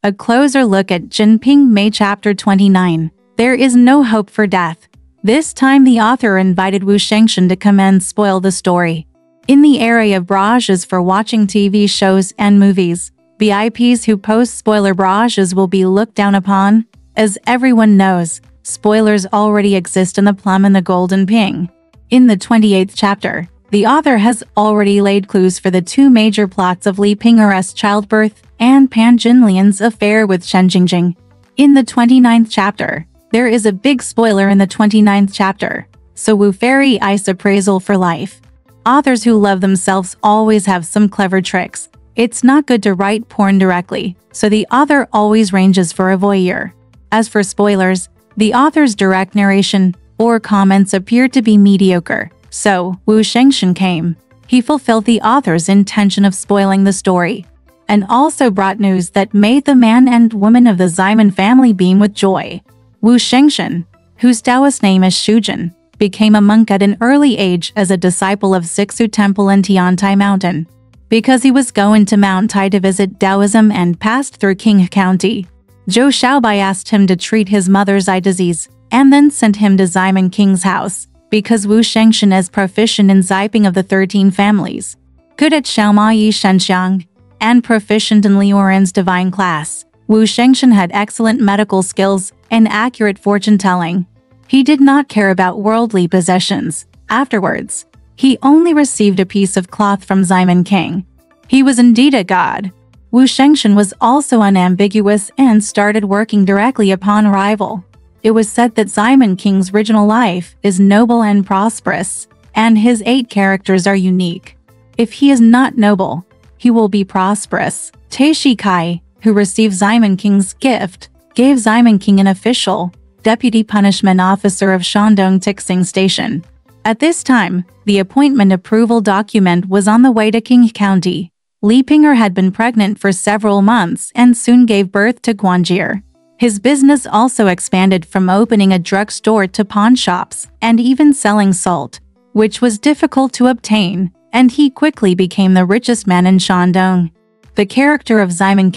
A closer look at Jin Ping Mei Chapter 29. There is no hope for death. This time the author invited Wu Shengshan to come and spoil the story. In the area of barrages for watching TV shows and movies, VIPs who post spoiler barrages will be looked down upon. As everyone knows, spoilers already exist in the Plum and the Golden Ping. In the 28th chapter, the author has already laid clues for the two major plots of Li Ping'er's childbirth and Pan Jinlian's affair with Shen Jingjing. In the 29th chapter, there is a big spoiler in the 29th chapter, so Wu Fairy ice appraisal for life. Authors who love themselves always have some clever tricks. It's not good to write porn directly, so the author always ranges for a voyeur. As for spoilers, the author's direct narration or comments appear to be mediocre, so Wu Shengshan came. He fulfilled the author's intention of spoiling the story, and also brought news that made the man and woman of the Ximen family beam with joy. Wu Shengshan, whose Taoist name is Shujin, became a monk at an early age as a disciple of Sixu Temple in Tiantai Mountain. Because he was going to Mount Tai to visit Taoism and passed through King County, Zhou Xiaobai asked him to treat his mother's eye disease, and then sent him to Ximen King's house, because Wu Shengshan is proficient in Ziping of the 13 families, good at Xiaoma Yi Shenxiang, and proficient in Liuren's divine class. Wu Shengshan had excellent medical skills and accurate fortune-telling. He did not care about worldly possessions. Afterwards, he only received a piece of cloth from Ximen King. He was indeed a god. Wu Shengshan was also unambiguous and started working directly upon arrival. It was said that Ximen King's original life is noble and prosperous, and his 8 characters are unique. If he is not noble, he will be prosperous. Taishi Kai, who received Ximen King's gift, gave Ximen King an official, deputy punishment officer of Shandong Tixing Station. At this time, the appointment approval document was on the way to King County. Li Ping'er had been pregnant for several months and soon gave birth to Guanjir. His business also expanded from opening a drugstore to pawn shops and even selling salt, which was difficult to obtain, and he quickly became the richest man in Shandong. The character of Ximen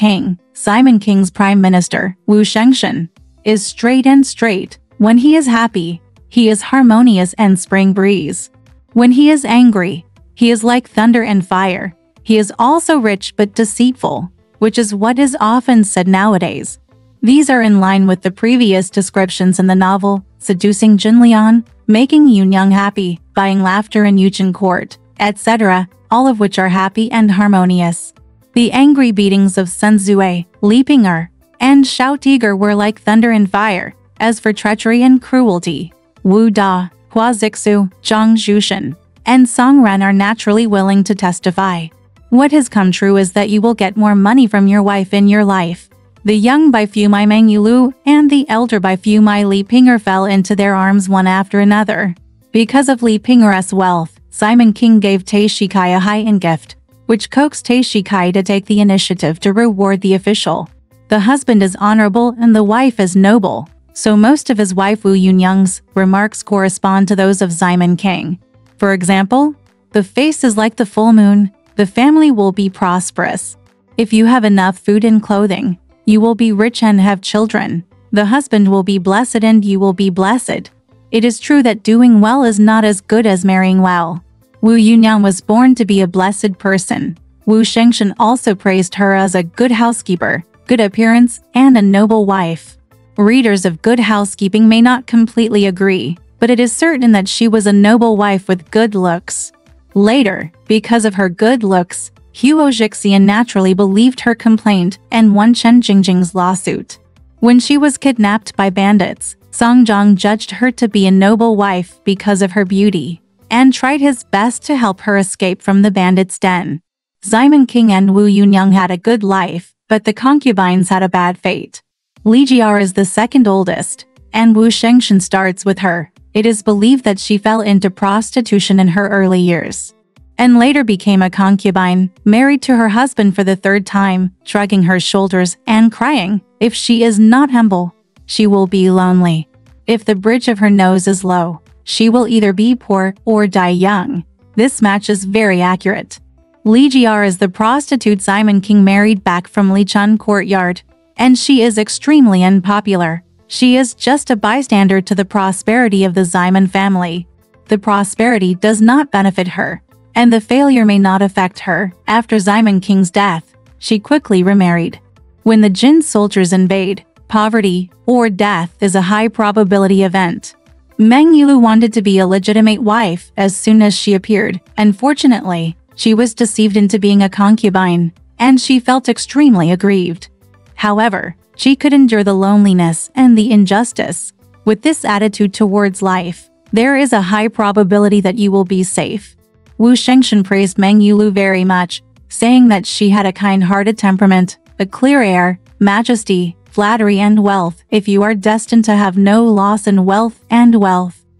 King's prime minister, Wu Shengshan, is straight. When he is happy, he is harmonious and spring breeze. When he is angry, he is like thunder and fire. He is also rich but deceitful, which is what is often said nowadays. These are in line with the previous descriptions in the novel, seducing Jinlian, making Yunyang happy, buying laughter in Yuchen court, etc., all of which are happy and harmonious. The angry beatings of Sun Zue, Li Ping'er, and Xiao Tiger were like thunder and fire. As for treachery and cruelty, Wu Da, Hua Zixu, Zhang Zhushan, and Song Ren are naturally willing to testify. What has come true is that you will get more money from your wife in your life. The young Bai Fumai Meng Yulu and the elder Bai Fumai Li Ping'er fell into their arms one after another. Because of Li Ping'er's wealth, Ximen King gave Taishi Kai a high-end gift, which coaxed Taishi Kai to take the initiative to reward the official. The husband is honorable and the wife is noble, so most of his wife Wu Yunyang's remarks correspond to those of Ximen King. For example, the face is like the full moon, the family will be prosperous. If you have enough food and clothing, you will be rich and have children. The husband will be blessed and you will be blessed. It is true that doing well is not as good as marrying well. Wu Yunyang was born to be a blessed person. Wu Shengshan also praised her as a good housekeeper, good appearance, and a noble wife. Readers of Good Housekeeping may not completely agree, but it is certain that she was a noble wife with good looks. Later, because of her good looks, Huo Jixian naturally believed her complaint and won Chen Jingjing's lawsuit. When she was kidnapped by bandits, Song Zhang judged her to be a noble wife because of her beauty, and tried his best to help her escape from the bandits' den. Ximen King and Wu Yunyang had a good life, but the concubines had a bad fate. Li Jiar is the second oldest, and Wu Shengshan starts with her. It is believed that she fell into prostitution in her early years, and later became a concubine, married to her husband for the 3rd time, shrugging her shoulders and crying. If she is not humble, she will be lonely. If the bridge of her nose is low, she will either be poor or die young. This match is very accurate. Li Jiar is the prostitute Ximen King married back from Lichun courtyard, and she is extremely unpopular. She is just a bystander to the prosperity of the Simon family. The prosperity does not benefit her, and the failure may not affect her. After Simon King's death, she quickly remarried. When the Jin soldiers invade, poverty or death is a high probability event. Meng Yulu wanted to be a legitimate wife as soon as she appeared. Unfortunately, she was deceived into being a concubine, and she felt extremely aggrieved. However, she could endure the loneliness and the injustice. With this attitude towards life, there is a high probability that you will be safe. Wu Shengshan praised Meng Yulu very much, saying that she had a kind-hearted temperament, a clear air, majesty, flattery and wealth. If you are destined to have no loss in wealth,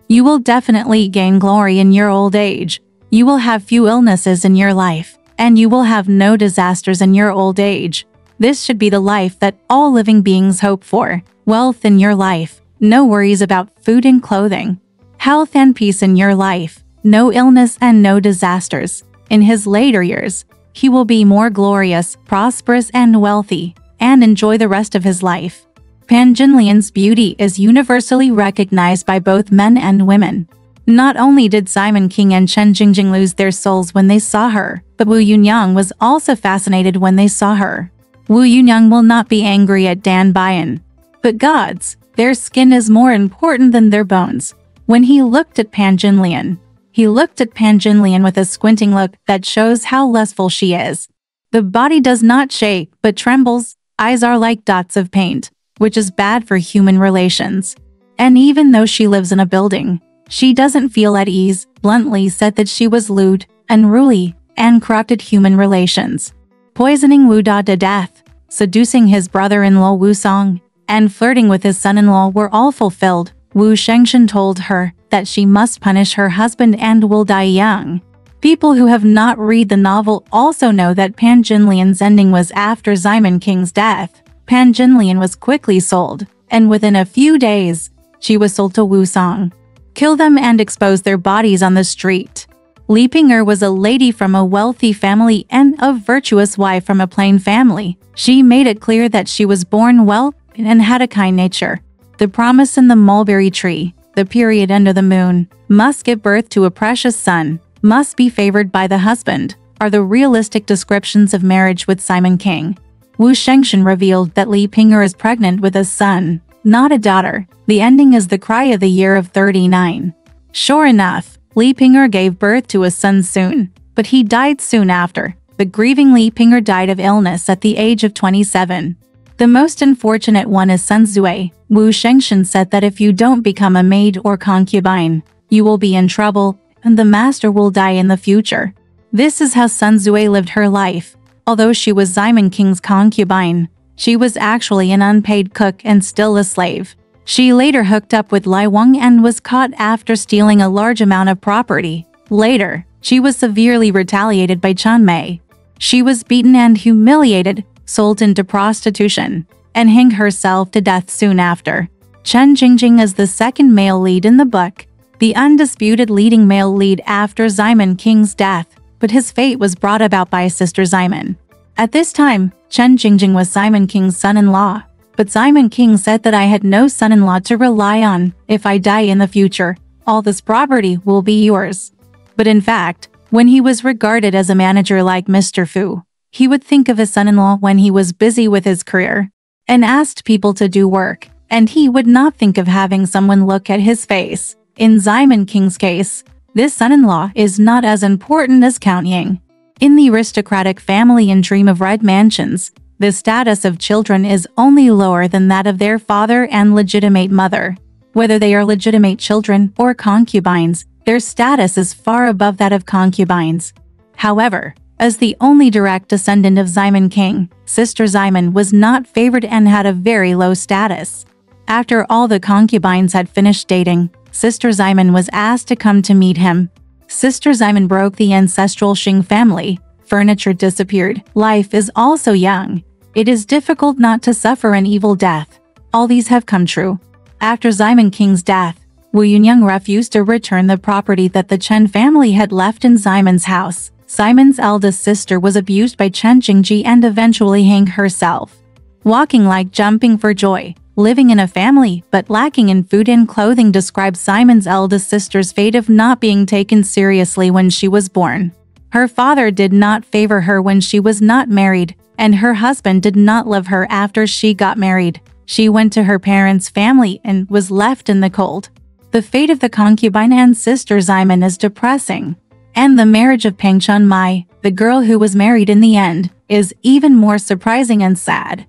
you will definitely gain glory in your old age. You will have few illnesses in your life, and you will have no disasters in your old age. This should be the life that all living beings hope for. Wealth in your life, no worries about food and clothing. Health and peace in your life, no illness and no disasters. In his later years, he will be more glorious, prosperous and wealthy, and enjoy the rest of his life. Pan Jinlian's beauty is universally recognized by both men and women. Not only did Simon King and Chen Jingjing lose their souls when they saw her, but Wu Yunyang was also fascinated when they saw her. Wu Yunyang will not be angry at Dan Bian. But gods, their skin is more important than their bones. When he looked at Pan Jinlian, he looked at Pan Jinlian with a squinting look that shows how lustful she is. The body does not shake but trembles, eyes are like dots of paint, which is bad for human relations. And even though she lives in a building, she doesn't feel at ease. Bluntly said that she was lewd, unruly, and corrupted human relations. Poisoning Wu Da to death, seducing his brother-in-law Wu Song, and flirting with his son-in-law were all fulfilled. Wu Shengshan told her that she must punish her husband and will die young. People who have not read the novel also know that Pan Jinlian's ending was after Simon King's death. Pan Jinlian was quickly sold, and within a few days, she was sold to Wu Song. Kill them and expose their bodies on the street. Li Ping'er was a lady from a wealthy family and a virtuous wife from a plain family. She made it clear that she was born well and had a kind nature. The promise in the mulberry tree, the period under the moon, must give birth to a precious son, must be favored by the husband, are the realistic descriptions of marriage with Simon King. Wu Shengshan revealed that Li Ping'er is pregnant with a son, not a daughter. The ending is the cry of the year of 39. Sure enough, Li Ping'er gave birth to a son soon, but he died soon after. The grieving Li Ping'er died of illness at the age of 27. The most unfortunate one is Sun Zui. Wu Shengshan said that if you don't become a maid or concubine, you will be in trouble, and the master will die in the future. This is how Sun Zui lived her life. Although she was Simon King's concubine, she was actually an unpaid cook and still a slave. She later hooked up with Lai Wang and was caught after stealing a large amount of property. Later, she was severely retaliated by Chen Mei. She was beaten and humiliated, sold into prostitution, and hanged herself to death soon after. Chen Jingjing is the second male lead in the book, the undisputed leading male lead after Simon King's death, but his fate was brought about by sister Simon. At this time, Chen Jingjing was Simon King's son-in-law, but Simon King said that I had no son-in-law to rely on. If I die in the future, all this property will be yours. But in fact, when he was regarded as a manager like Mr. Fu, he would think of his son-in-law when he was busy with his career, and asked people to do work, and he would not think of having someone look at his face. In Simon King's case, this son-in-law is not as important as Count Ying. In the aristocratic family in Dream of Red Mansions, the status of children is only lower than that of their father and legitimate mother. Whether they are legitimate children or concubines, their status is far above that of concubines. However, as the only direct descendant of Simon King, Sister Simon was not favored and had a very low status. After all the concubines had finished dating, Sister Simon was asked to come to meet him. Sister Simon broke the ancestral Xing family. Furniture disappeared. Life is also young. It is difficult not to suffer an evil death. All these have come true. After Simon King's death, Wu Yunyang refused to return the property that the Chen family had left in Simon's house. Simon's eldest sister was abused by Chen Jingji and eventually hanged herself. Walking like jumping for joy, living in a family but lacking in food and clothing describes Simon's eldest sister's fate of not being taken seriously when she was born. Her father did not favor her when she was not married, and her husband did not love her after she got married. She went to her parents' family and was left in the cold. The fate of the concubine and sister Simon is depressing. And the marriage of Ping Mei, the girl who was married in the end, is even more surprising and sad.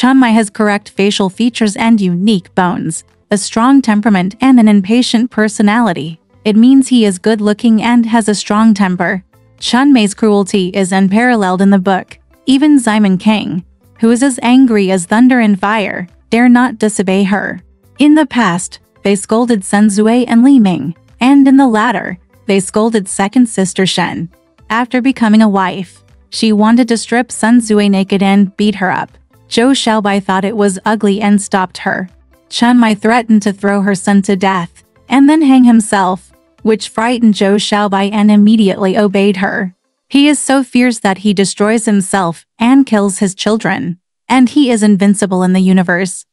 Mei has correct facial features and unique bones, a strong temperament and an impatient personality. It means he is good-looking and has a strong temper. Mei's cruelty is unparalleled in the book. Even Simon King, who is as angry as thunder and fire, dare not disobey her. In the past, they scolded Sun Zui and Li Ming, and in the latter, they scolded second sister Shen. After becoming a wife, she wanted to strip Sun Zui naked and beat her up. Zhou Xiaobai thought it was ugly and stopped her. Mei threatened to throw her son to death, and then hang himself, which frightened Zhou Xiaobai and immediately obeyed her. He is so fierce that he destroys himself and kills his children, and he is invincible in the universe.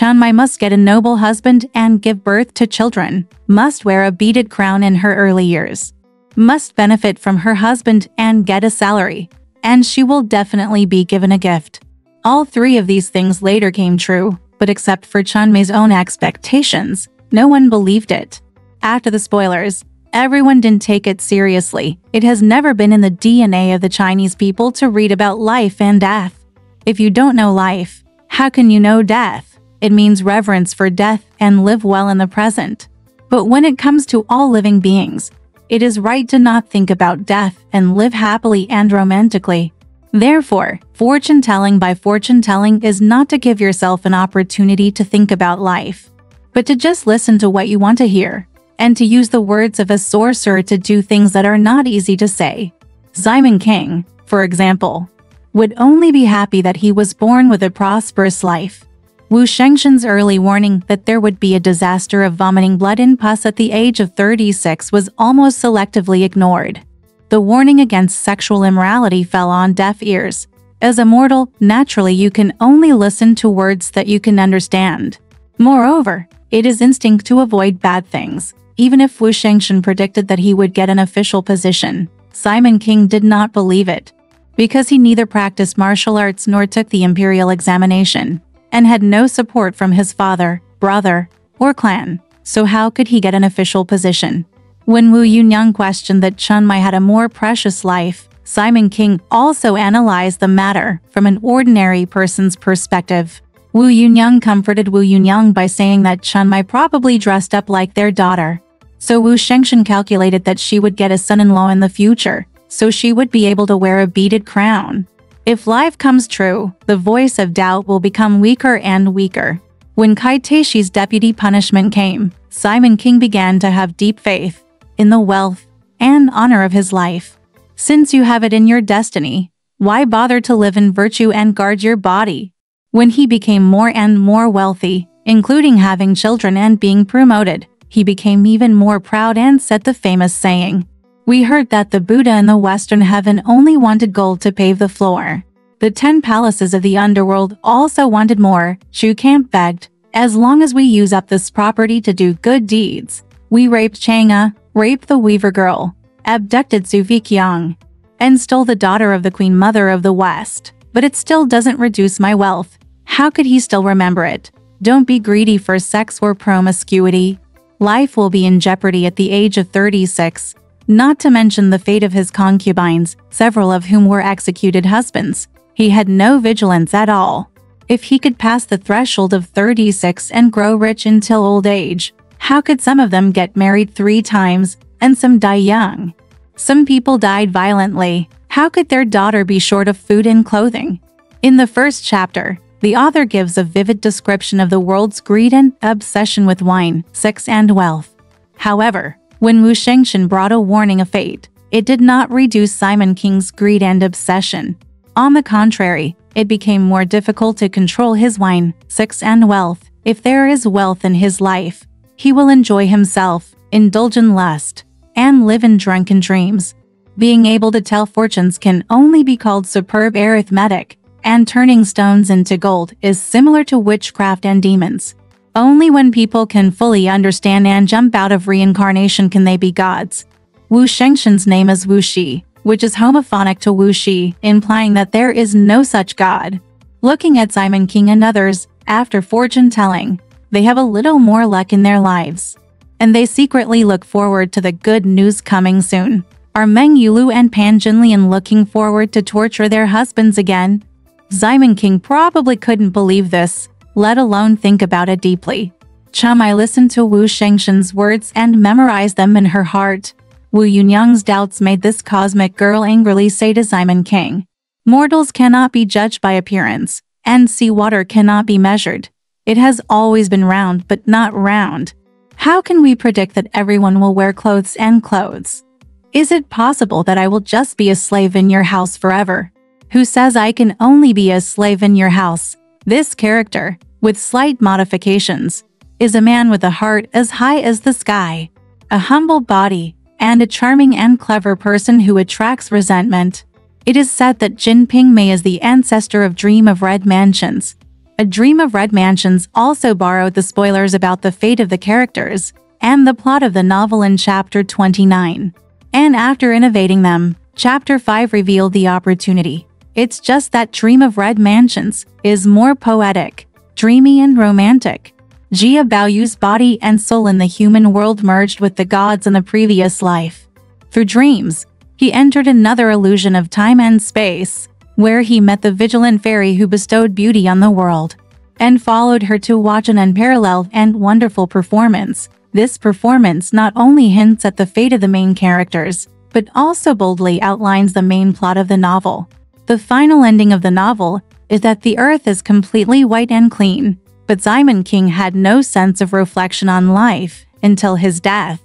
Mei must get a noble husband and give birth to children, must wear a beaded crown in her early years, must benefit from her husband and get a salary, and she will definitely be given a gift. All three of these things later came true, but except for Mei's own expectations, no one believed it. After the spoilers, everyone didn't take it seriously. It has never been in the DNA of the Chinese people to read about life and death. If you don't know life, how can you know death? It means reverence for death and live well in the present. But when it comes to all living beings, it is right to not think about death and live happily and romantically. Therefore, fortune-telling by fortune-telling is not to give yourself an opportunity to think about life, but to just listen to what you want to hear, and to use the words of a sorcerer to do things that are not easy to say. Simon King, for example, would only be happy that he was born with a prosperous life. Wu Shengshen's early warning that there would be a disaster of vomiting blood and pus at the age of 36 was almost selectively ignored. The warning against sexual immorality fell on deaf ears. As a mortal, naturally you can only listen to words that you can understand. Moreover, it is instinct to avoid bad things. Even if Wu Shengshen predicted that he would get an official position, Simon King did not believe it, because he neither practiced martial arts nor took the imperial examination, and had no support from his father, brother, or clan, so how could he get an official position? When Wu Yunyang questioned that Mei had a more precious life, Simon King also analyzed the matter from an ordinary person's perspective. Wu Yunyang comforted Wu Yunyang by saying that Mei probably dressed up like their daughter. So Wu Shengshen calculated that she would get a son-in-law in the future, so she would be able to wear a beaded crown. If life comes true, the voice of doubt will become weaker and weaker. When Kai Taishi's deputy punishment came, Simon King began to have deep faith in the wealth and honor of his life. Since you have it in your destiny, why bother to live in virtue and guard your body? When he became more and more wealthy, including having children and being promoted, he became even more proud and said the famous saying, "We heard that the Buddha in the Western heaven only wanted gold to pave the floor. The 10 palaces of the underworld also wanted more." Chu Camp begged, "As long as we use up this property to do good deeds." We raped Chang'e, raped the weaver girl, abducted Zhu Viqiang, and stole the daughter of the Queen Mother of the West. But it still doesn't reduce my wealth. How could he still remember it? Don't be greedy for sex or promiscuity. Life will be in jeopardy at the age of 36. Not to mention the fate of his concubines, several of whom were executed husbands. He had no vigilance at all. If he could pass the threshold of 36 and grow rich until old age, how could some of them get married 3 times, and some die young? Some people died violently. How could their daughter be short of food and clothing? In the first chapter, the author gives a vivid description of the world's greed and obsession with wine, sex and wealth. However, when Wu Shengshen brought a warning of fate, it did not reduce Simon King's greed and obsession. On the contrary, it became more difficult to control his wine, sex and wealth. If there is wealth in his life, he will enjoy himself, indulge in lust, and live in drunken dreams. Being able to tell fortunes can only be called superb arithmetic. and turning stones into gold is similar to witchcraft and demons. Only when people can fully understand and jump out of reincarnation can they be gods. Wu Shengshen's name is Wu Shi, which is homophonic to Wu Shi, implying that there is no such god. Looking at Simon King and others, after fortune-telling, they have a little more luck in their lives. And they secretly look forward to the good news coming soon. Are Meng Yulu and Pan Jinlian looking forward to torture their husbands again? Simon King probably couldn't believe this, let alone think about it deeply. Chumai listened to Wu Shengshen's words and memorized them in her heart. Wu Yunyang's doubts made this cosmic girl angrily say to Simon King, "Mortals cannot be judged by appearance, and seawater cannot be measured. It has always been round but not round. How can we predict that everyone will wear clothes and clothes? Is it possible that I will just be a slave in your house forever? Who says I can only be a slave in your house?" This character, with slight modifications, is a man with a heart as high as the sky, a humble body, and a charming and clever person who attracts resentment. It is said that Jin Ping Mei is the ancestor of Dream of Red Mansions. A Dream of Red Mansions also borrowed the spoilers about the fate of the characters and the plot of the novel in Chapter 29. And after innovating them, Chapter 5 revealed the opportunity. It's just that Dream of Red Mansions is more poetic, dreamy and romantic. Jia Baoyu's body and soul in the human world merged with the gods in the previous life. Through dreams, he entered another illusion of time and space, where he met the vigilant fairy who bestowed beauty on the world, and followed her to watch an unparalleled and wonderful performance. This performance not only hints at the fate of the main characters, but also boldly outlines the main plot of the novel. The final ending of the novel is that the earth is completely white and clean, but Simon King had no sense of reflection on life until his death.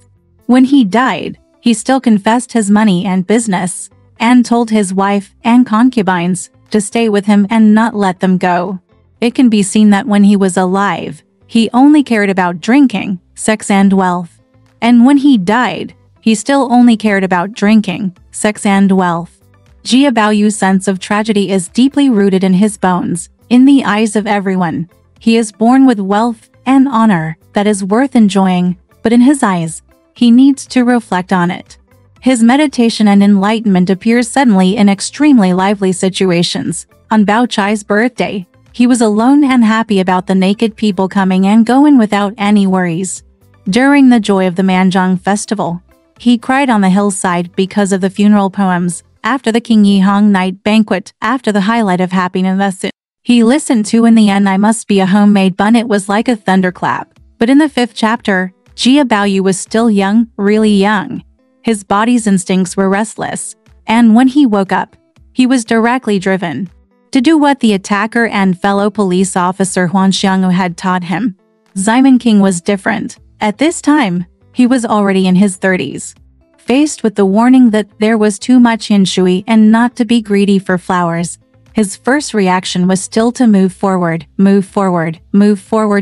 When he died, he still confessed his money and business, and told his wife and concubines to stay with him and not let them go. It can be seen that when he was alive, he only cared about drinking, sex and wealth. And when he died, he still only cared about drinking, sex and wealth. Jia Baoyu's sense of tragedy is deeply rooted in his bones, in the eyes of everyone. He is born with wealth and honor that is worth enjoying, but in his eyes, he needs to reflect on it. His meditation and enlightenment appears suddenly in extremely lively situations. On Bao Chai's birthday, he was alone and happy about the naked people coming and going without any worries. During the joy of the Manzhong festival, he cried on the hillside because of the funeral poems. After the King Yihong night banquet, after the highlight of happiness he listened to in the end I Must Be a Homemade Bun, it was like a thunderclap. But in the 5th chapter, Jia Baoyu was still young, really young. His body's instincts were restless, and when he woke up, he was directly driven to do what the attacker and fellow police officer Huan Xianghu had taught him. Simon King was different. At this time, he was already in his 30s. Faced with the warning that there was too much yin shui and not to be greedy for flowers, his first reaction was still to move forward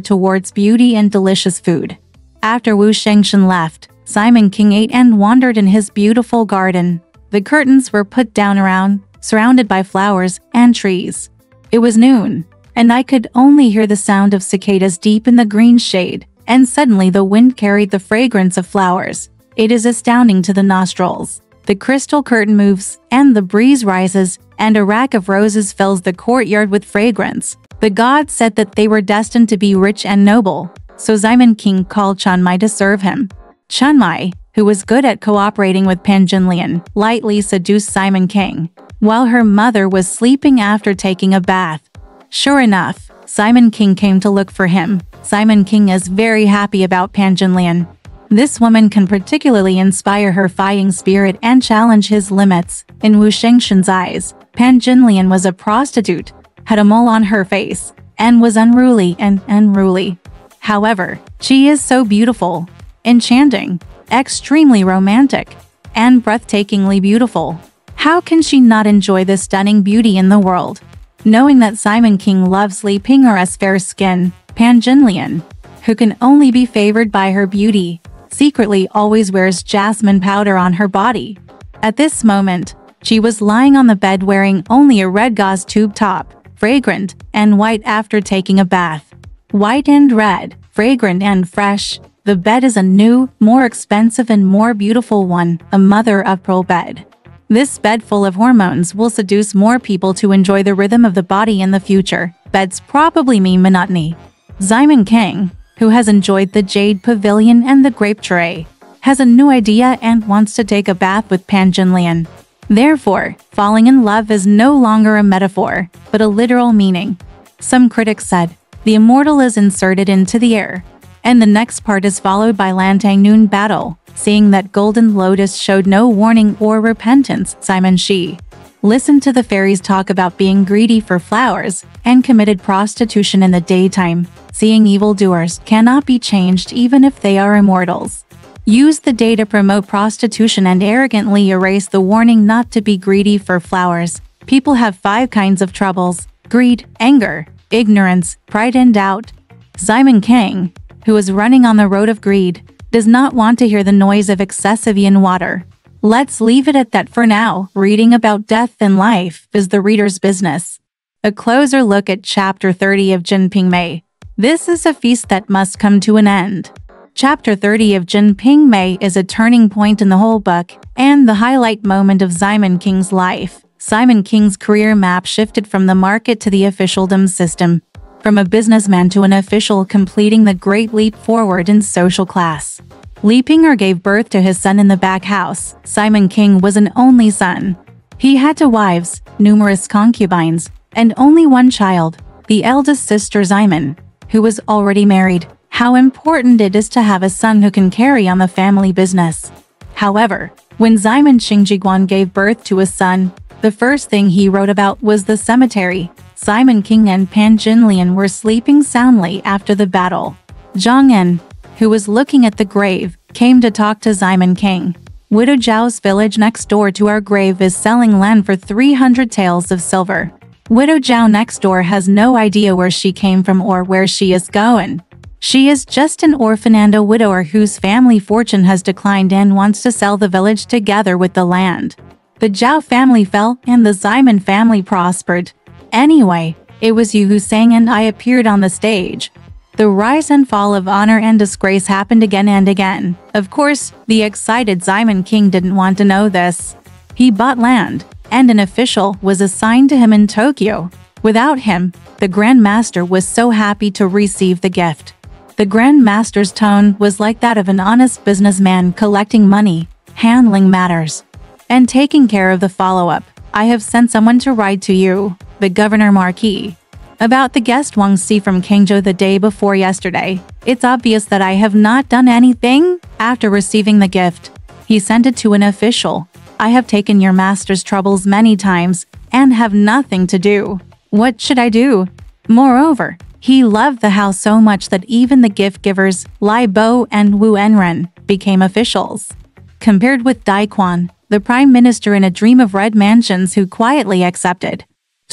towards beauty and delicious food. After Wu Shengshen left, Simon King ate and wandered in his beautiful garden. The curtains were put down around, surrounded by flowers and trees. It was noon, and I could only hear the sound of cicadas deep in the green shade, and suddenly the wind carried the fragrance of flowers. It is astounding to the nostrils. The crystal curtain moves, and the breeze rises, and a rack of roses fills the courtyard with fragrance. The gods said that they were destined to be rich and noble, so Simon King called Chunmai to serve him. Chunmai, who was good at cooperating with Pan Jinlian, lightly seduced Simon King, while her mother was sleeping after taking a bath. Sure enough, Simon King came to look for him. Simon King is very happy about Pan Jinlian. This woman can particularly inspire her fighting spirit and challenge his limits. In Wu Shengshen's eyes, Pan Jinlian was a prostitute, had a mole on her face, and was unruly. However, she is so beautiful, enchanting, extremely romantic, and breathtakingly beautiful. How can she not enjoy this stunning beauty in the world? Knowing that Simon King loves Li Ping'er's fair skin, Pan Jinlian, who can only be favored by her beauty, secretly always wears jasmine powder on her body. At this moment, she was lying on the bed wearing only a red gauze tube top, fragrant, and white after taking a bath. White and red, fragrant and fresh. The bed is a new, more expensive and more beautiful one, a mother-of-pearl bed. This bed full of hormones will seduce more people to enjoy the rhythm of the body in the future. Beds probably mean monotony. Simon King, who has enjoyed the Jade Pavilion and the Grape Tray, has a new idea and wants to take a bath with Pan Jinlian. Therefore, falling in love is no longer a metaphor, but a literal meaning. Some critics said, the immortal is inserted into the air, and the next part is followed by Lantang Noon battle. Seeing that Golden Lotus showed no warning or repentance, Simon Shi listened to the fairies talk about being greedy for flowers and committed prostitution in the daytime. Seeing evildoers cannot be changed even if they are immortals. Use the day to promote prostitution and arrogantly erase the warning not to be greedy for flowers. People have 5 kinds of troubles: greed, anger, ignorance, pride and doubt. Simon King, who is running on the road of greed, does not want to hear the noise of excessive yin water. Let's leave it at that for now. Reading about death and life is the reader's business. A closer look at Chapter 30 of Jin Ping Mei. This is a feast that must come to an end. Chapter 30 of Jin Ping Mei is a turning point in the whole book, and the highlight moment of Simon King's life. Simon King's career map shifted from the market to the officialdom system. From a businessman to an official, completing the great leap forward in social class. Li Ping'er gave birth to his son in the back house. Simon King was an only son. He had 2 wives, numerous concubines, and only 1 child, the eldest sister Simon, who was already married. How important it is to have a son who can carry on the family business. However, when Simon Qingjiguan gave birth to a son, the first thing he wrote about was the cemetery. Simon King and Pan Jinlian were sleeping soundly after the battle. Zhang En, who was looking at the grave, came to talk to Simon King. Widow Zhao's village next door to our grave is selling land for 300 taels of silver. Widow Zhao next door has no idea where she came from or where she is going. She is just an orphan and a widower whose family fortune has declined and wants to sell the village together with the land. The Zhao family fell and the Simon family prospered. Anyway, it was you who sang and I appeared on the stage. The rise and fall of honor and disgrace happened again and again. Of course, the excited Simon King didn't want to know this. He bought land, and an official was assigned to him in Tokyo. Without him, the Grand Master was so happy to receive the gift. The Grand Master's tone was like that of an honest businessman collecting money, handling matters, and taking care of the follow-up. I have sent someone to write to you, the Governor Marquis, about the guest Wang Si from Kangzhou the day before yesterday. It's obvious that I have not done anything. After receiving the gift, he sent it to an official. I have taken your master's troubles many times and have nothing to do. What should I do? Moreover, he loved the house so much that even the gift givers, Lai Bo and Wu Enren, became officials. Compared with Dai Quan, the prime minister in a dream of red mansions who quietly accepted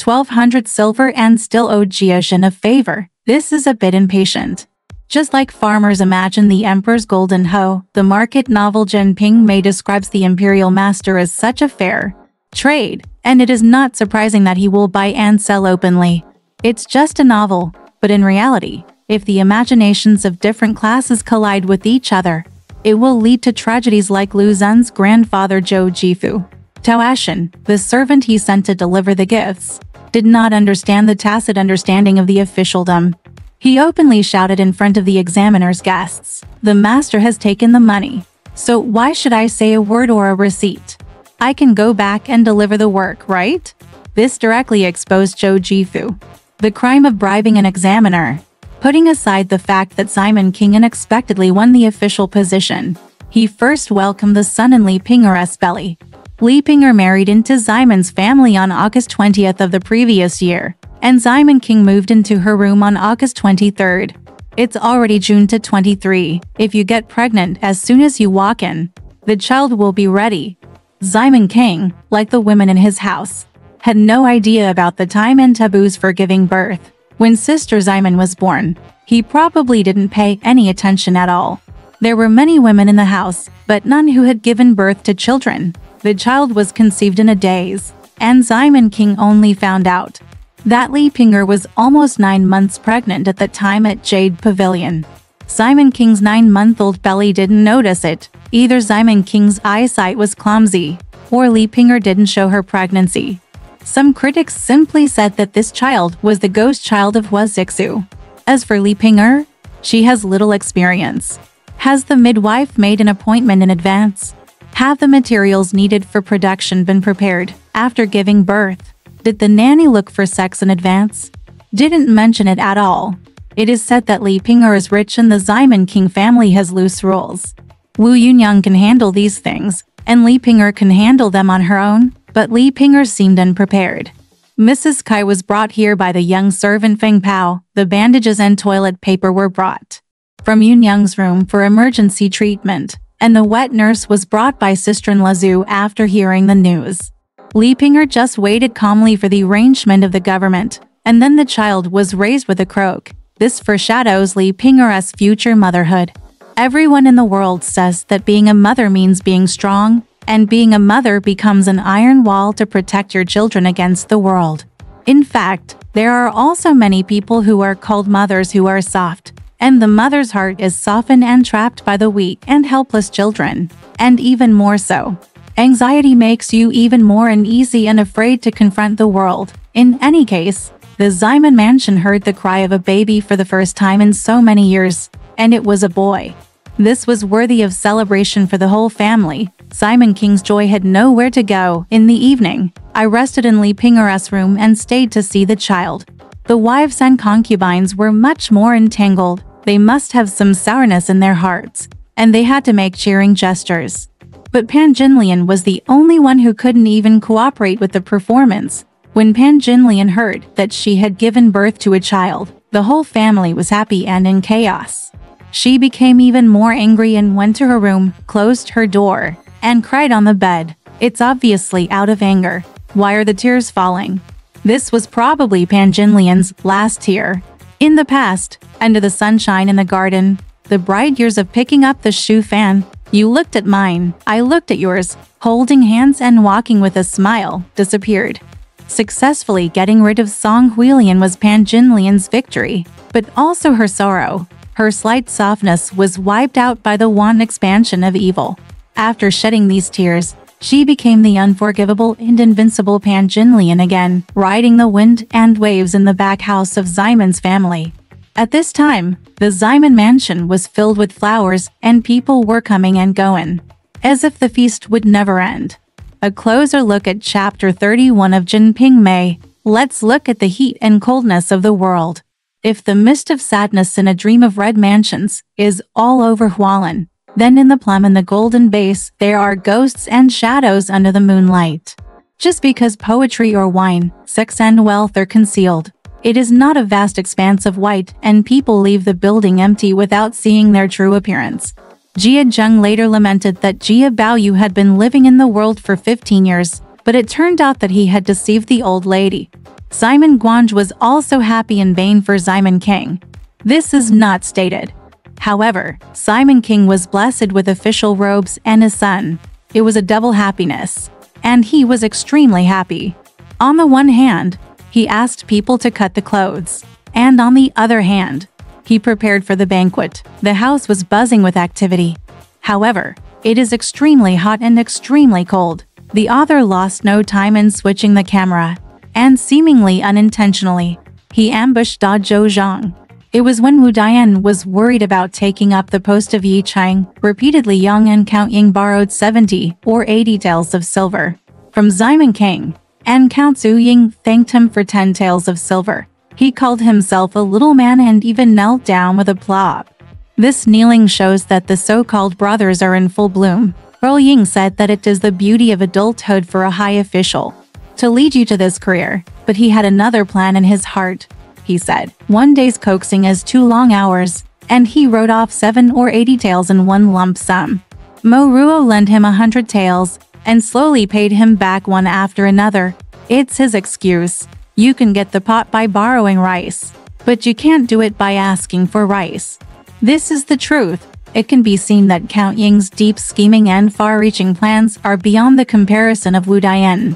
1,200 silver and still owed Jiashan a favor, this is a bit impatient. Just like farmers imagine the emperor's golden hoe, the market novel Jin Ping Mei describes the imperial master as such a fair trade, and it is not surprising that he will buy and sell openly. It's just a novel, but in reality, if the imaginations of different classes collide with each other, it will lead to tragedies like Lu Zun's grandfather Zhou Jifu. Tao Ashen, the servant he sent to deliver the gifts, did not understand the tacit understanding of the officialdom. He openly shouted in front of the examiner's guests, "The master has taken the money, so why should I say a word or a receipt? I can go back and deliver the work, right?" This directly exposed Zhou Jifu. The crime of bribing an examiner. Putting aside the fact that Simon King unexpectedly won the official position, he first welcomed the son in Li Ping'er's belly. Li Ping'er married into Simon's family on August 20th of the previous year, and Simon King moved into her room on August 23rd. It's already June 23. If you get pregnant as soon as you walk in, the child will be ready. Simon King, like the women in his house, had no idea about the time and taboos for giving birth. When Sister Simon was born, he probably didn't pay any attention at all. There were many women in the house, but none who had given birth to children. The child was conceived in a daze, and Simon King only found out that Li Ping'er was almost 9 months pregnant at the time at Jade Pavilion. Simon King's 9-month-old belly didn't notice it. Either Simon King's eyesight was clumsy, or Li Ping'er didn't show her pregnancy. Some critics simply said that this child was the ghost child of Hua Zixu. As for Li Ping'er, she has little experience. Has the midwife made an appointment in advance? Have the materials needed for production been prepared after giving birth? Did the nanny look for sex in advance? Didn't mention it at all. It is said that Li Ping'er is rich and the Simon King family has loose rules. Wu Yunyang can handle these things, and Li Ping'er can handle them on her own, but Li Ping'er seemed unprepared. Mrs. Kai was brought here by the young servant Feng Pao. The bandages and toilet paper were brought from Yunyang's room for emergency treatment, and the wet nurse was brought by Sister Lazu after hearing the news. Li Ping'er just waited calmly for the arrangement of the government, and then the child was raised with a croak. This foreshadows Li Ping'er's future motherhood. Everyone in the world says that being a mother means being strong, and being a mother becomes an iron wall to protect your children against the world. In fact, there are also many people who are called mothers who are soft, and the mother's heart is softened and trapped by the weak and helpless children. And even more so, anxiety makes you even more uneasy and afraid to confront the world. In any case, the Xiamen mansion heard the cry of a baby for the first time in so many years, and it was a boy. This was worthy of celebration for the whole family. Simon King's joy had nowhere to go. In the evening, I rested in Li Ping'er's room and stayed to see the child. The wives and concubines were much more entangled. They must have some sourness in their hearts, and they had to make cheering gestures. But Pan Jinlian was the only one who couldn't even cooperate with the performance. When Pan Jinlian heard that she had given birth to a child, the whole family was happy and in chaos. She became even more angry and went to her room, closed her door, and cried on the bed. It's obviously out of anger. Why are the tears falling? This was probably Pan Jinlian's last tear. In the past, under the sunshine in the garden, the bright years of picking up the shoe fan, you looked at mine, I looked at yours, holding hands and walking with a smile, disappeared. Successfully getting rid of Song Huilian was Pan Jinlian's victory, but also her sorrow. Her slight softness was wiped out by the wanton expansion of evil. After shedding these tears, she became the unforgivable and invincible Pan Jinlian again, riding the wind and waves in the back house of Ximen's family. At this time, the Ximen mansion was filled with flowers and people were coming and going, as if the feast would never end. A closer look at chapter 31 of Jin Ping Mei. Let's look at the heat and coldness of the world. If the mist of sadness in a dream of red mansions is all over Hualien, then in the Plum and the Golden Base there are ghosts and shadows under the moonlight. Just because poetry or wine, sex and wealth are concealed, it is not a vast expanse of white and people leave the building empty without seeing their true appearance. Jia Zheng later lamented that Jia Baoyu had been living in the world for 15 years, but it turned out that he had deceived the old lady. Simon Guanj was also happy in vain for Simon King. This is not stated. However, Simon King was blessed with official robes and a son. It was a double happiness. And he was extremely happy. On the one hand, he asked people to cut the clothes. And on the other hand, he prepared for the banquet. The house was buzzing with activity. However, it is extremely hot and extremely cold. The author lost no time in switching the camera. And seemingly unintentionally, he ambushed Da Zhou. It was when Wu Dian was worried about taking up the post of Yi Chang. Repeatedly Yang and Count Ying borrowed 70 or 80 taels of silver from Simon King, and Count Zhu Ying thanked him for 10 taels of silver. He called himself a little man and even knelt down with a plop. This kneeling shows that the so-called brothers are in full bloom. Earl Ying said that it is the beauty of adulthood for a high official to lead you to this career, but he had another plan in his heart. He said, one day's coaxing is 2 long hours, and he wrote off 7 or 80 taels in one lump sum. Mo Ruo lent him 100 taels, and slowly paid him back one after another. It's his excuse. You can get the pot by borrowing rice, but you can't do it by asking for rice. This is the truth. It can be seen that Count Ying's deep scheming and far-reaching plans are beyond the comparison of Wu Dian.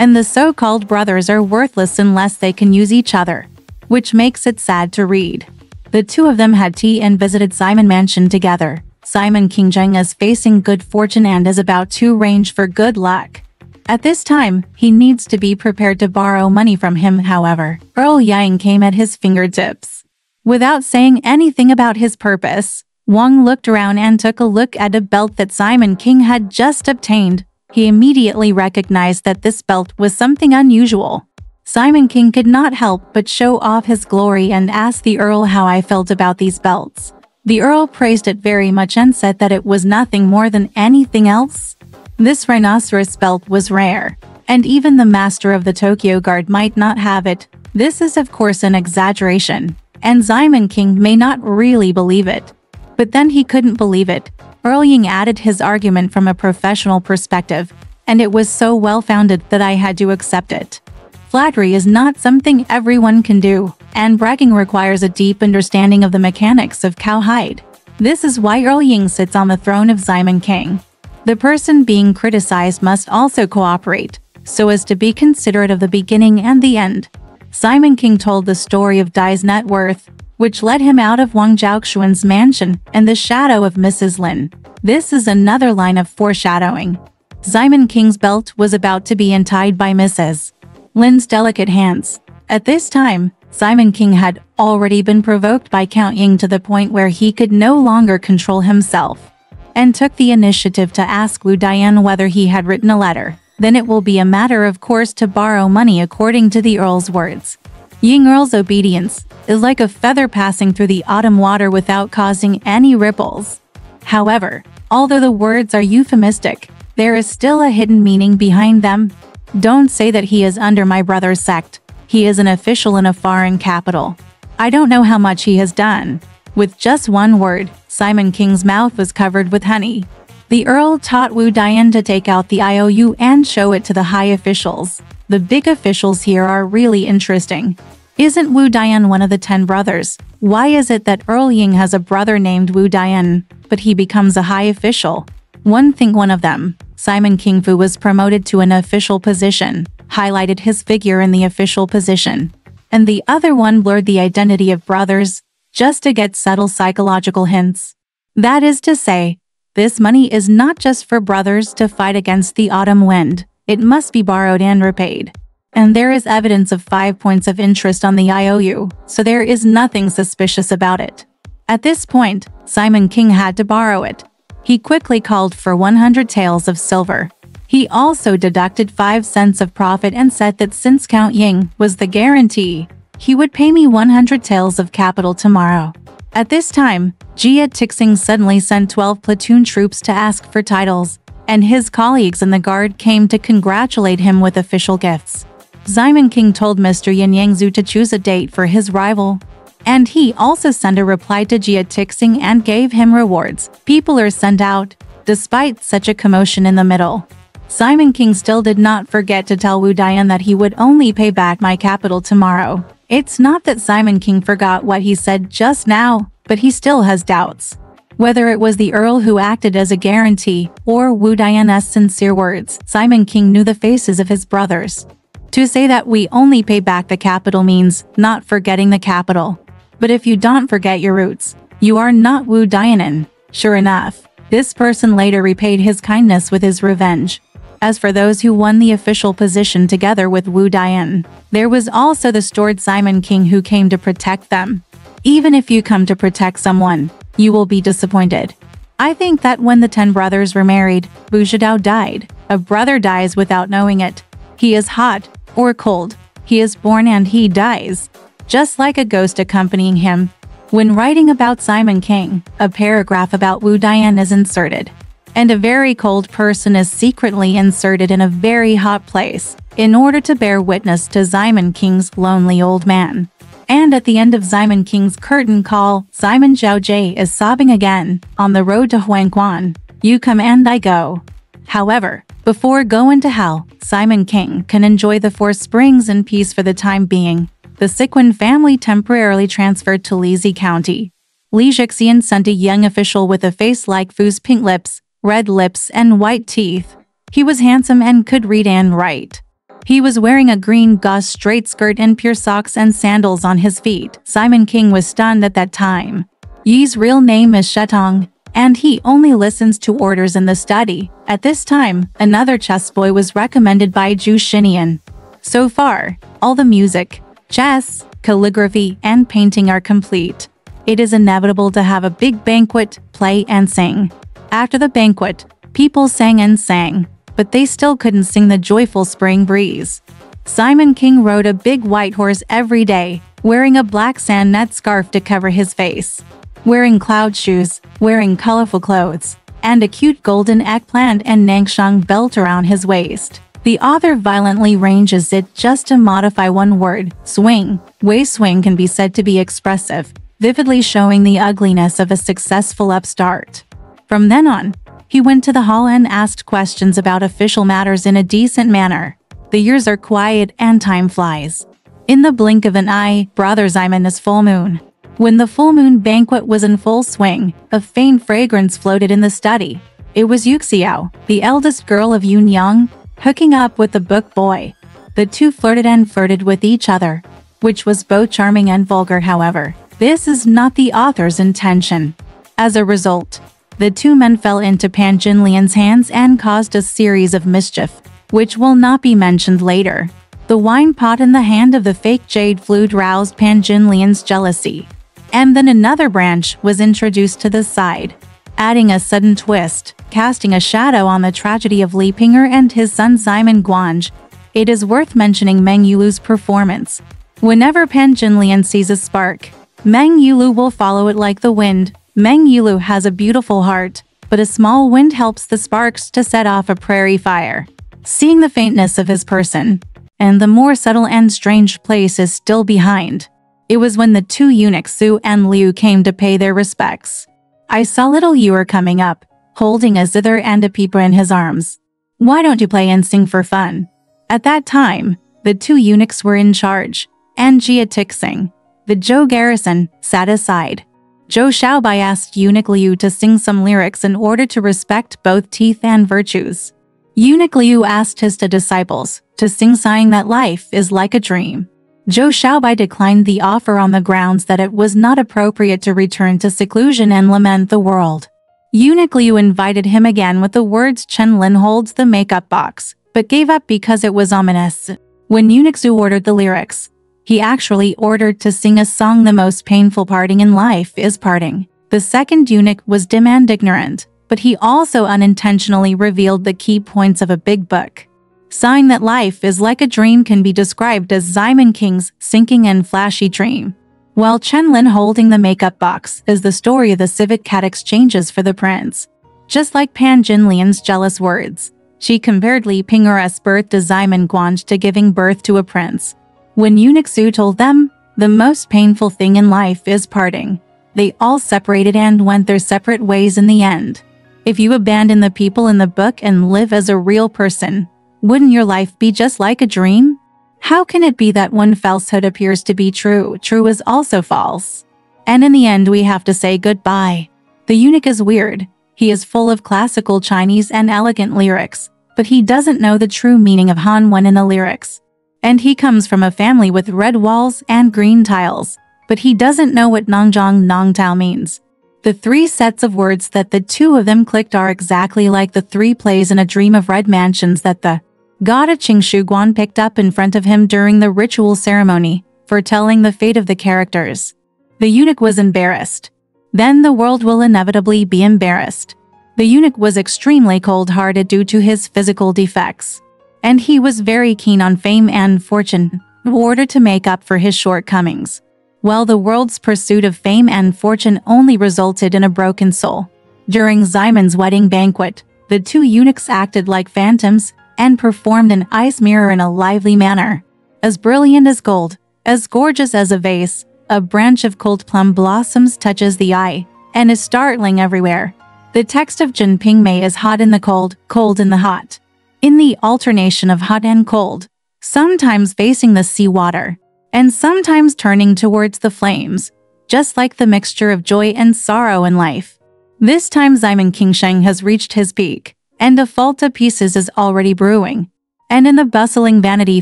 and the so-called brothers are worthless unless they can use each other, which makes it sad to read. The two of them had tea and visited Simon Mansion together. Simon King Jeng is facing good fortune and is about to arrange for good luck. At this time, he needs to be prepared to borrow money from him. However, Earl Yang came at his fingertips. Without saying anything about his purpose, Wang looked around and took a look at a belt that Simon King had just obtained. He immediately recognized that this belt was something unusual. Simon King could not help but show off his glory and asked the Earl how I felt about these belts. The Earl praised it very much and said that it was nothing more than anything else. This rhinoceros belt was rare, and even the master of the Tokyo Guard might not have it. This is of course an exaggeration, and Simon King may not really believe it. But then he couldn't believe it. Earl Yang added his argument from a professional perspective, and it was so well-founded that I had to accept it. Flattery is not something everyone can do, and bragging requires a deep understanding of the mechanics of cowhide. This is why Earl Yang sits on the throne of Simon King. The person being criticized must also cooperate, so as to be considerate of the beginning and the end. Simon King told the story of Dai's net worth, which led him out of Wang Zhaoxuan's mansion and the shadow of Mrs. Lin. This is another line of foreshadowing. Simon King's belt was about to be untied by Mrs. Lin's delicate hands. At this time, Simon King had already been provoked by Count Ying to the point where he could no longer control himself, and took the initiative to ask Wu Dian whether he had written a letter. Then it will be a matter of course to borrow money according to the Earl's words. Ying Earl's obedience is like a feather passing through the autumn water without causing any ripples. However, although the words are euphemistic, there is still a hidden meaning behind them. Don't say that he is under my brother's sect. He is an official in a foreign capital. I don't know how much he has done. With just one word, Simon King's mouth was covered with honey. The Earl taught Wu Dian to take out the IOU and show it to the high officials. The big officials here are really interesting. Isn't Wu Dian one of the 10 brothers? Why is it that Earl Ying has a brother named Wu Dian, but he becomes a high official? One of them, Simon King Fu, was promoted to an official position, highlighted his figure in the official position, and the other one blurred the identity of brothers, just to get subtle psychological hints. That is to say, this money is not just for brothers to fight against the autumn wind. It must be borrowed and repaid. And there is evidence of 5 points of interest on the IOU, so there is nothing suspicious about it. At this point, Simon King had to borrow it. He quickly called for 100 taels of silver. He also deducted 5 cents of profit and said that since Count Ying was the guarantee, he would pay me 100 taels of capital tomorrow. At this time, Jia Tixing suddenly sent 12 platoon troops to ask for titles, and his colleagues in the guard came to congratulate him with official gifts. Simon King told Mr. Yin Yangzhu to choose a date for his rival, and he also sent a reply to Jia Tixing and gave him rewards. People are sent out, despite such a commotion in the middle. Simon King still did not forget to tell Wu Dian that he would only pay back my capital tomorrow. It's not that Simon King forgot what he said just now, but he still has doubts. Whether it was the Earl who acted as a guarantee, or Wu Dian's sincere words, Simon King knew the faces of his brothers. To say that we only pay back the capital means not forgetting the capital. But if you don't forget your roots, you are not Wu Dianan. Sure enough, this person later repaid his kindness with his revenge. As for those who won the official position together with Wu Dian, there was also the stored Simon King who came to protect them. Even if you come to protect someone, you will be disappointed. I think that when the 10 brothers were married, Bu Zhidao died. A brother dies without knowing it. He is hot or cold. He is born and he dies, just like a ghost accompanying him. When writing about Simon King, a paragraph about Wu Dian is inserted, and a very cold person is secretly inserted in a very hot place, in order to bear witness to Simon King's lonely old man. And at the end of Simon King's curtain call, Simon Zhao Jie is sobbing again, on the road to Huangquan. You come and I go. However, before going to hell, Simon King can enjoy the 4 springs in peace for the time being. The Siquin family temporarily transferred to Lizi County. Li Jixian sent a young official with a face like Fu's pink lips, red lips and white teeth. He was handsome and could read and write. He was wearing a green gauze straight skirt and pure socks and sandals on his feet. Simon King was stunned at that time. Yi's real name is Shetong, and he only listens to orders in the study. At this time, another chess boy was recommended by Zhu Xinian. So far, all the music, chess, calligraphy, and painting are complete. It is inevitable to have a big banquet, play and sing. After the banquet, people sang and sang, but they still couldn't sing the joyful spring breeze. Simon King rode a big white horse every day, wearing a black sand net scarf to cover his face, wearing cloud shoes, wearing colorful clothes, and a cute golden eggplant and Nangshang belt around his waist. The author violently ranges it just to modify one word, swing. Wei swing can be said to be expressive, vividly showing the ugliness of a successful upstart. From then on, he went to the hall and asked questions about official matters in a decent manner. The years are quiet and time flies. In the blink of an eye, Brother Simon is full moon. When the full moon banquet was in full swing, a faint fragrance floated in the study. It was Yuxiao, the eldest girl of Yun Yang, hooking up with the book boy. The two flirted and flirted with each other, which was both charming and vulgar. However, this is not the author's intention. As a result, the two men fell into Pan Jinlian's hands and caused a series of mischief, which will not be mentioned later. The wine pot in the hand of the fake jade flute roused Pan Jinlian's jealousy. And then another branch was introduced to the side, adding a sudden twist, casting a shadow on the tragedy of Li Pinger and his son Simon Guange. It is worth mentioning Meng Yulu's performance. Whenever Pan Jinlian sees a spark, Meng Yulu will follow it like the wind. Meng Yulu has a beautiful heart, but a small wind helps the sparks to set off a prairie fire. Seeing the faintness of his person, and the more subtle and strange place is still behind. It was when the two eunuchs Su and Liu came to pay their respects. I saw little Yuer coming up, holding a zither and a pipa in his arms. Why don't you play and sing for fun? At that time, the two eunuchs were in charge, and Jia Tixing, the Zhou garrison, sat aside. Zhou Xiaobai asked Eunuch Liu to sing some lyrics in order to respect both teeth and virtues. Eunuch Liu asked his two disciples to sing, sighing that life is like a dream. Zhou Xiaobai declined the offer on the grounds that it was not appropriate to return to seclusion and lament the world. Eunuch Liu invited him again with the words Chen Lin holds the makeup box, but gave up because it was ominous. When Eunuch Zhu ordered the lyrics, he actually ordered to sing a song. The most painful parting in life is parting. The second eunuch was dim and ignorant, but he also unintentionally revealed the key points of a big book. Sighing that life is like a dream can be described as Simon King's sinking and flashy dream, while Chen Lin holding the makeup box is the story of the civet cat exchanges for the prince. Just like Pan Jinlian's jealous words, she compared Li Pinger's birth to Simon Guange to giving birth to a prince. When Eunuch Zhu told them, the most painful thing in life is parting, they all separated and went their separate ways in the end. If you abandon the people in the book and live as a real person, wouldn't your life be just like a dream? How can it be that one falsehood appears to be true, true is also false? And in the end we have to say goodbye. The eunuch is weird. He is full of classical Chinese and elegant lyrics, but he doesn't know the true meaning of Han Wen in the lyrics. And he comes from a family with red walls and green tiles, but he doesn't know what Nongzhong Nongtao means. The three sets of words that the two of them clicked are exactly like the three plays in a dream of red mansions that the god of Qingshu Guan picked up in front of him during the ritual ceremony, foretelling the fate of the characters. The eunuch was embarrassed. Then the world will inevitably be embarrassed. The eunuch was extremely cold-hearted due to his physical defects, and he was very keen on fame and fortune in order to make up for his shortcomings. While the world's pursuit of fame and fortune only resulted in a broken soul. During Simon's wedding banquet, the two eunuchs acted like phantoms and performed an ice mirror in a lively manner. As brilliant as gold, as gorgeous as a vase, a branch of cold plum blossoms touches the eye and is startling everywhere. The text of Jin Ping Mei is hot in the cold, cold in the hot. In the alternation of hot and cold, sometimes facing the sea water, and sometimes turning towards the flames, just like the mixture of joy and sorrow in life. This time Simon Kingsheng has reached his peak, and a fall to pieces is already brewing. and in the bustling Vanity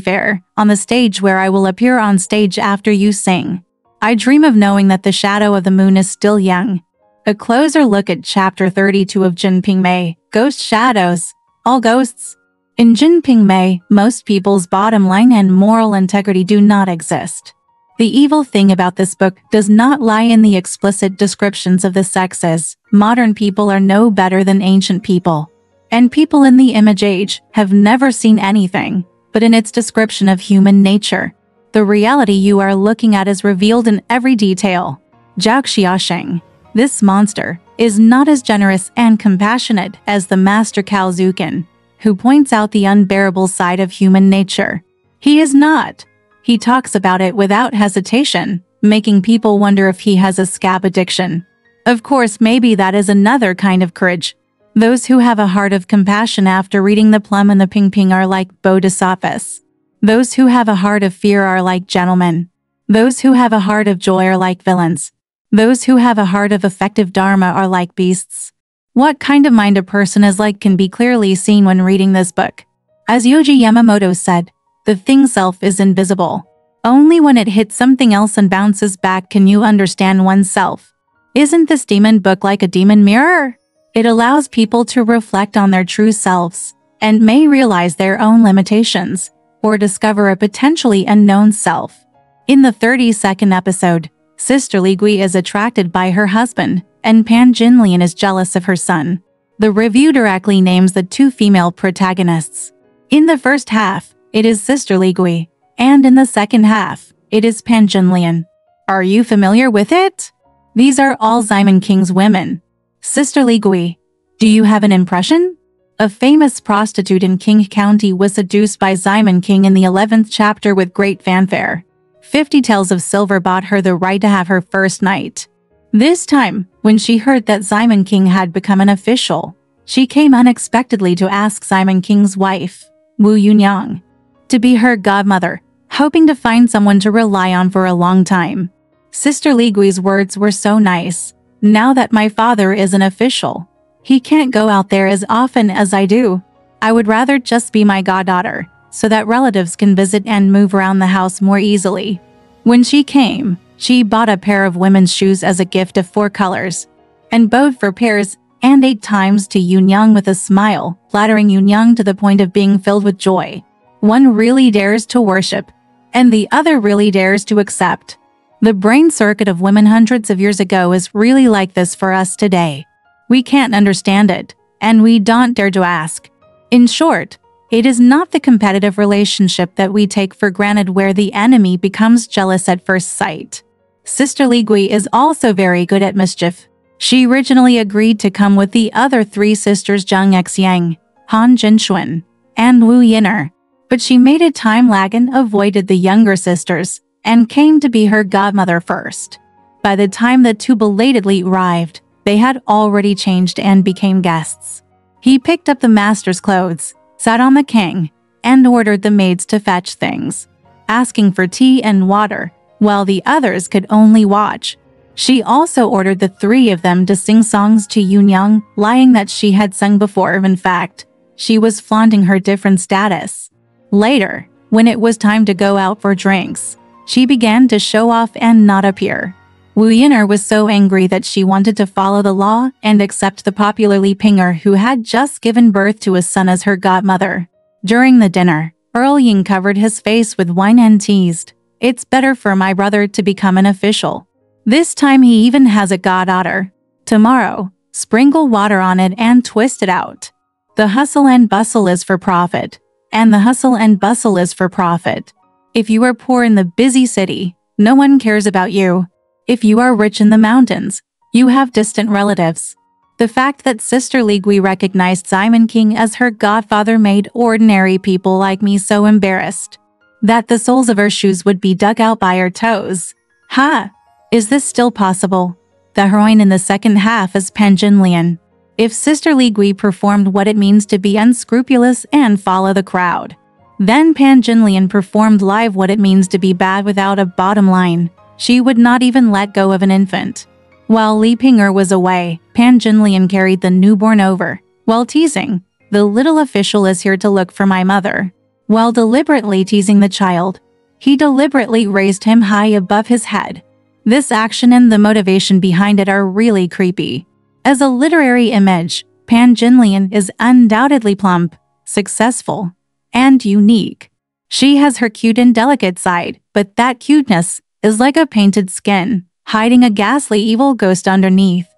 Fair, on the stage where I will appear on stage after you sing. I dream of knowing that the shadow of the moon is still young. A closer look at chapter 32 of Jin Ping Mei, Ghost Shadows. All ghosts. In Jin Ping Mei, most people's bottom line and moral integrity do not exist. The evil thing about this book does not lie in the explicit descriptions of the sexes. Modern people are no better than ancient people. And people in the image age have never seen anything but in its description of human nature. The reality you are looking at is revealed in every detail. Zhao Xiaosheng, this monster, is not as generous and compassionate as the Master Cao Zukin, who points out the unbearable side of human nature. He is not. He talks about it without hesitation, making people wonder if he has a scab addiction. Of course, maybe that is another kind of courage. Those who have a heart of compassion after reading the Plum and the Ping Ping are like bodhisattvas. Those who have a heart of fear are like gentlemen. Those who have a heart of joy are like villains. Those who have a heart of effective dharma are like beasts. What kind of mind a person is like can be clearly seen when reading this book. As Yoji Yamamoto said, the thing self is invisible. Only when it hits something else and bounces back can you understand oneself. Isn't this demon book like a demon mirror? It allows people to reflect on their true selves and may realize their own limitations or discover a potentially unknown self. In the 32nd episode, Sister Li Gui is attracted by her husband, and Pan Jinlian is jealous of her son. The review directly names the two female protagonists. In the first half, it is Sister Li Gui, and in the second half, it is Pan Jinlian. Are you familiar with it? These are all Ximon King's women. Sister Li Gui, do you have an impression? A famous prostitute in King County was seduced by Ximon King in the 11th chapter with great fanfare. 50 taels of silver bought her the right to have her first night. This time, when she heard that Ximon King had become an official, she came unexpectedly to ask Ximon King's wife, Wu Yunyang, to be her godmother, hoping to find someone to rely on for a long time. Sister Li Gui's words were so nice. Now that my father is an official, he can't go out there as often as I do. I would rather just be my goddaughter, so that relatives can visit and move around the house more easily. When she came, she bought a pair of women's shoes as a gift of 4 colors, and bowed for pairs and 8 times to Yunyang with a smile, flattering Yunyang to the point of being filled with joy. One really dares to worship, and the other really dares to accept. The brain circuit of women hundreds of years ago is really like this for us today. We can't understand it, and we don't dare to ask. In short, it is not the competitive relationship that we take for granted where the enemy becomes jealous at first sight. Sister Li Gui is also very good at mischief. She originally agreed to come with the other 3 sisters Zhang Xiang, Han Jinxuan, and Wu Yin'er, but she made a time lag and avoided the younger sisters, and came to be her godmother first. By the time the 2 belatedly arrived, they had already changed and became guests. He picked up the master's clothes, sat on the king, and ordered the maids to fetch things, asking for tea and water, while the others could only watch. She also ordered the 3 of them to sing songs to Yunyang, lying that she had sung before. In fact, she was flaunting her different status. Later, when it was time to go out for drinks, she began to show off and not appear. Wu Yin'er was so angry that she wanted to follow the law and accept the popular Li Pinger who had just given birth to a son as her godmother. During the dinner, Earl Ying covered his face with wine and teased, "It's better for my brother to become an official. This time he even has a goddaughter. Tomorrow, sprinkle water on it and twist it out. The hustle and bustle is for profit, and the hustle and bustle is for profit. If you are poor in the busy city, no one cares about you. If you are rich in the mountains, you have distant relatives." The fact that Sister Li Gui recognized Ximon King as her godfather made ordinary people like me so embarrassed that the soles of her shoes would be dug out by her toes. Ha! Is this still possible? The heroine in the second half is Pan Jinlian. If Sister Li Gui performed what it means to be unscrupulous and follow the crowd, then Pan Jinlian performed live what it means to be bad without a bottom line. She would not even let go of an infant. While Li Pinger was away, Pan Jinlian carried the newborn over, while teasing, "The little official is here to look for my mother." While deliberately teasing the child, he deliberately raised him high above his head. This action and the motivation behind it are really creepy. As a literary image, Pan Jinlian is undoubtedly plump, successful, and unique. She has her cute and delicate side, but that cuteness is like a painted skin, hiding a ghastly evil ghost underneath.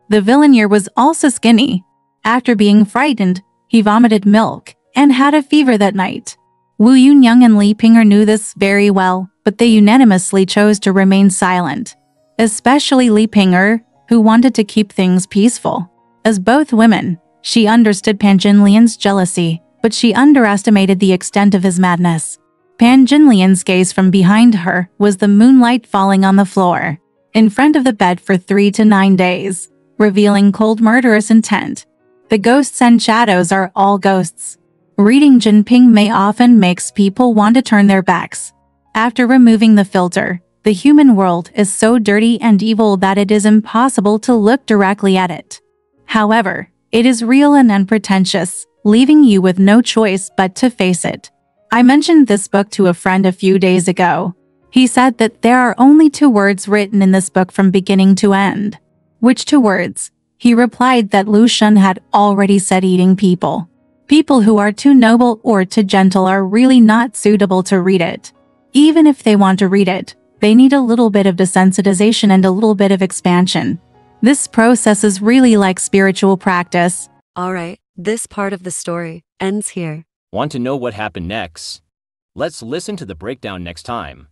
The villainer was also skinny. After being frightened, he vomited milk and had a fever that night. Wu Yunyang and Li Ping'er knew this very well, but they unanimously chose to remain silent. Especially Li Ping'er, who wanted to keep things peaceful. As both women, she understood Pan Jinlian's jealousy, but she underestimated the extent of his madness. Pan Jinlian's gaze from behind her was the moonlight falling on the floor, in front of the bed for 3 to 9 days, revealing cold murderous intent. The ghosts and shadows are all ghosts. Reading Jin Ping Mei often makes people want to turn their backs. After removing the filter, the human world is so dirty and evil that it is impossible to look directly at it. However, it is real and unpretentious, leaving you with no choice but to face it. I mentioned this book to a friend a few days ago. He said that there are only 2 words written in this book from beginning to end. Which 2 words? He replied that Lu Shun had already said eating people. People who are too noble or too gentle are really not suitable to read it. Even if they want to read it, they need a little bit of desensitization and a little bit of expansion. This process is really like spiritual practice. Alright, this part of the story ends here. Want to know what happened next? Let's listen to the breakdown next time.